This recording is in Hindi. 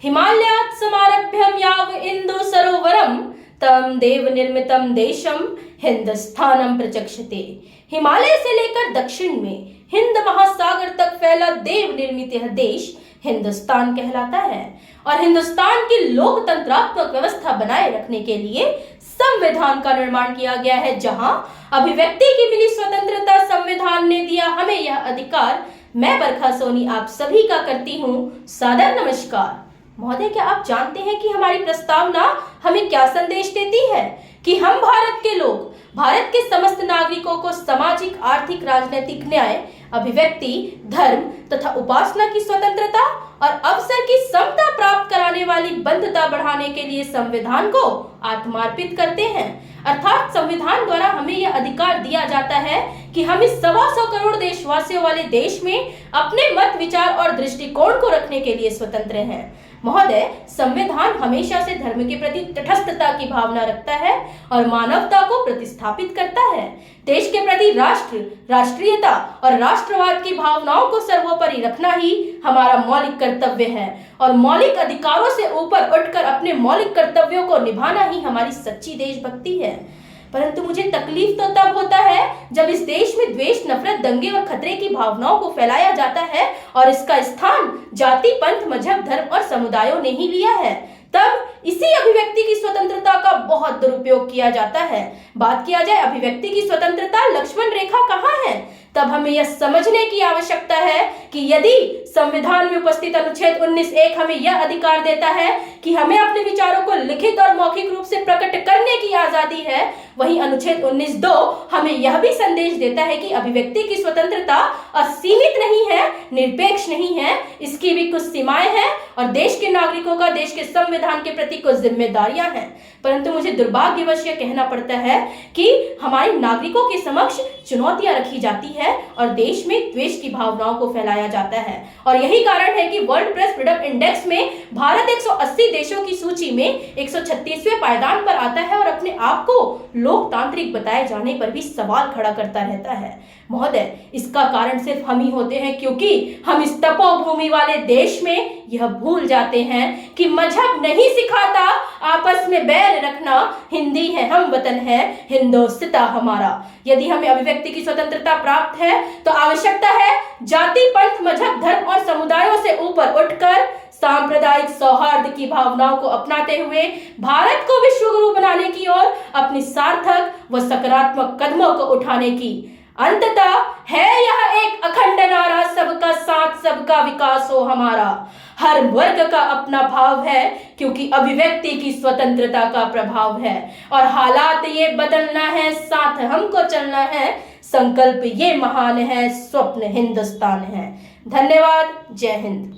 हिमालयात् समारभ्यं याव इंदु सरोवरम तम देव निर्मितम देशम हिंदुस्तानम प्रचक्षते। हिमालय से लेकर दक्षिण में हिंद महासागर तक फैला देव निर्मित यह देश हिंदुस्तान कहलाता है और हिंदुस्तान की लोकतंत्रात्मक व्यवस्था बनाए रखने के लिए संविधान का निर्माण किया गया है, जहां अभिव्यक्ति की मिली स्वतंत्रता संविधान ने दिया हमें यह अधिकार। मैं बरखा सोनी आप सभी का करती हूँ सादर नमस्कार। महोदय, क्या आप जानते हैं कि हमारी प्रस्तावना हमें क्या संदेश देती है? कि हम भारत के लोग, भारत के समस्त नागरिकों को सामाजिक, आर्थिक, राजनीतिक न्याय, अभिव्यक्ति, धर्म तथा उपासना की स्वतंत्रता और अवसर की समता प्राप्त कराने वाली बंधुता बढ़ाने के लिए संविधान को आत्मार्पित करते हैं। अर्थात संविधान द्वारा हमें यह अधिकार दिया जाता है कि हम इस 125 करोड़ देशवासियों वाले देश में अपने मत, विचार और दृष्टिकोण को रखने के लिए स्वतंत्र हैं। महोदय, संविधान हमेशा से धर्म के प्रति तटस्थता की भावना रखता है और मानवता को प्रतिस्थापित करता है। देश के प्रति राष्ट्र, राष्ट्रीयता और राष्ट्रवाद की भावनाओं को सर्वोपरि रखना ही हमारा मौलिक कर्तव्य है और मौलिक अधिकारों से ऊपर उठकर अपने मौलिक कर्तव्यों को निभाना ही हमारी सच्ची देशभक्ति है। परंतु मुझे तकलीफ तो तब होता है जब इस देश में द्वेष, नफरत, दंगे और खतरे की भावनाओं को फैलाया जाता है और इसका स्थान जाति, पंथ, मजहब, धर्म और समुदायों ने ही लिया है। तब इसी अभिव्यक्ति की स्वतंत्रता का बहुत दुरुपयोग किया जाता है। बात किया जाए अभिव्यक्ति की स्वतंत्रता, लक्ष्मण रेखा कहाँ है? तब हमें यह समझने की आवश्यकता है कि यदि संविधान में उपस्थित अनुच्छेद 19(1) हमें यह अधिकार देता है कि हमें अपने विचारों को लिखित और मौखिक रूप से प्रकट करने की आजादी है, वहीं अनुच्छेद 19(2) हमें यह भी संदेश देता है कि अभिव्यक्ति की स्वतंत्रता असीमित नहीं है, निरपेक्ष नहीं है, इसकी भी कुछ सीमाएं हैं और देश के नागरिकों का देश के संविधान के प्रति कुछ जिम्मेदारियां हैं। परंतु मुझे दुर्भाग्यवश यह कहना पड़ता है कि हमारे नागरिकों के समक्ष चुनौतियां रखी जाती है और देश में द्वेष की भावनाओं को फैलाया जाता है। और यही कारण है कि वर्ल्ड प्रेस फ्रीडम इंडेक्स में भारत 180 देशों की सूची में 136वें पायदान पर आता है और अपने आप को लोकतांत्रिक बताए जाने पर भी सवाल खड़ा करता रहता है। महोदय, इसका कारण सिर्फ हम ही होते हैं, क्योंकि हम इस तपोभूमि वाले देश में यह भूल जाते हैं कि मजहब नहीं सिखाता आपस में बैर रखना। हिंदी है, हम वतन है, हिंदोस्तिता हमारा। यदि हमें अभिव्यक्ति की स्वतंत्रता प्राप्त है तो आवश्यकता है जाति, पंथ, मजहब, धर्म और समुदायों से ऊपर उठकर सांप्रदायिक सौहार्द की भावनाओं को अपनाते हुए भारत को विश्व गुरु बनाने की ओर अपनी सार्थक व सकारात्मक कदमों को उठाने की। अंततः है यह एक अखंड नारा, सबका साथ सबका विकास हो हमारा। हर वर्ग का अपना भाव है, क्योंकि अभिव्यक्ति की स्वतंत्रता का प्रभाव है और हालात ये बदलना है, साथ हमको चलना है, संकल्प ये महान है, स्वप्न हिंदुस्तान है। धन्यवाद। जय हिंद।